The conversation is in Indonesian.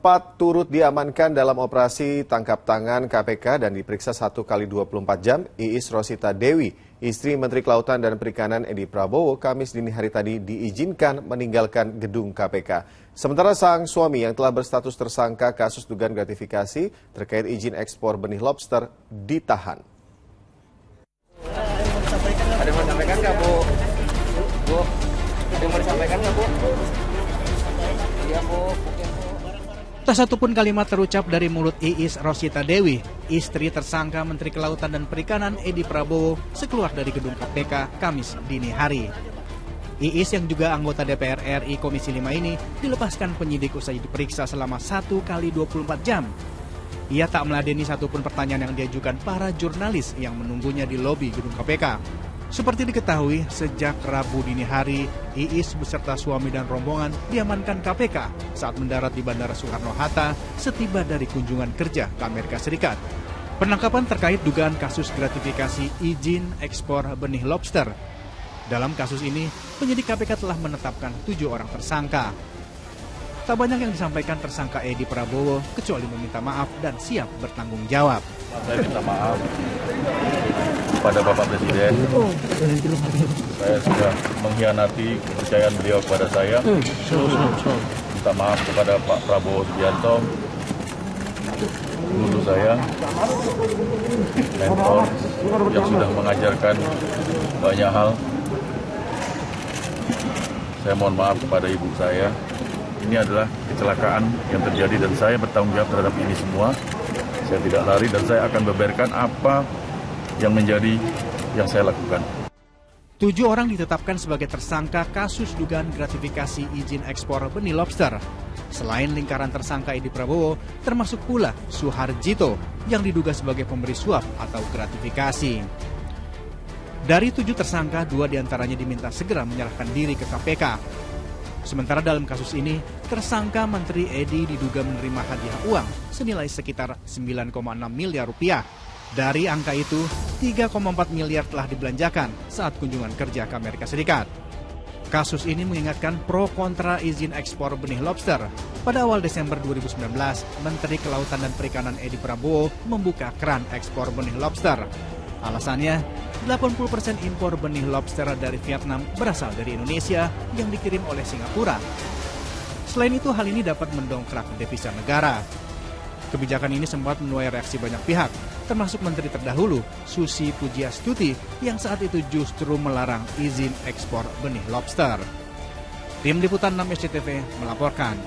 sempat turut diamankan dalam operasi tangkap tangan KPK dan diperiksa 1 kali 24 jam, Iis Rosita Dewi, istri Menteri Kelautan dan Perikanan Edi Prabowo, Kamis dini hari tadi diizinkan meninggalkan gedung KPK. Sementara sang suami yang telah berstatus tersangka kasus dugaan gratifikasi terkait izin ekspor benih lobster ditahan. Ada yang mau disampaikan nggak, Bu? Bu, ada yang mau disampaikan nggak, Bu? Iya, Bu. Tak satupun kalimat terucap dari mulut Iis Rosita Dewi, istri tersangka Menteri Kelautan dan Perikanan Edi Prabowo, sekeluar dari gedung KPK Kamis dini hari. Iis yang juga anggota DPR RI Komisi 5 ini dilepaskan penyidik usai diperiksa selama 1 kali 24 jam. Ia tak meladeni satupun pertanyaan yang diajukan para jurnalis yang menunggunya di lobi gedung KPK. Seperti diketahui, sejak Rabu dini hari, Iis beserta suami dan rombongan diamankan KPK saat mendarat di Bandara Soekarno-Hatta setiba dari kunjungan kerja ke Amerika Serikat. Penangkapan terkait dugaan kasus gratifikasi izin ekspor benih lobster. Dalam kasus ini, penyidik KPK telah menetapkan 7 orang tersangka. Tak banyak yang disampaikan tersangka Edi Prabowo kecuali meminta maaf dan siap bertanggung jawab. Saya minta maaf kepada Bapak Presiden. Saya sudah mengkhianati kepercayaan beliau kepada saya. Minta maaf kepada Pak Prabowo Subianto, guru saya, mentor yang sudah mengajarkan banyak hal. Saya mohon maaf kepada ibu saya. Ini adalah kecelakaan yang terjadi dan saya bertanggung jawab terhadap ini semua. Saya tidak lari dan saya akan beberkan apa yang menjadi yang saya lakukan. 7 orang ditetapkan sebagai tersangka kasus dugaan gratifikasi izin ekspor benih lobster. Selain lingkaran tersangka Edi Prabowo, termasuk pula Suharjito yang diduga sebagai pemberi suap atau gratifikasi. Dari 7 tersangka, 2 diantaranya diminta segera menyerahkan diri ke KPK. Sementara dalam kasus ini, tersangka Menteri Edi diduga menerima hadiah uang senilai sekitar 9,6 miliar rupiah. Dari angka itu, 3,4 miliar telah dibelanjakan saat kunjungan kerja ke Amerika Serikat. Kasus ini mengingatkan pro kontra izin ekspor benih lobster. Pada awal Desember 2019, Menteri Kelautan dan Perikanan Edi Prabowo membuka keran ekspor benih lobster. Alasannya, 80% impor benih lobster dari Vietnam berasal dari Indonesia yang dikirim oleh Singapura. Selain itu, hal ini dapat mendongkrak devisa negara. Kebijakan ini sempat menuai reaksi banyak pihak, termasuk Menteri terdahulu, Susi Pujiastuti, yang saat itu justru melarang izin ekspor benih lobster. Tim Liputan 6 SCTV melaporkan.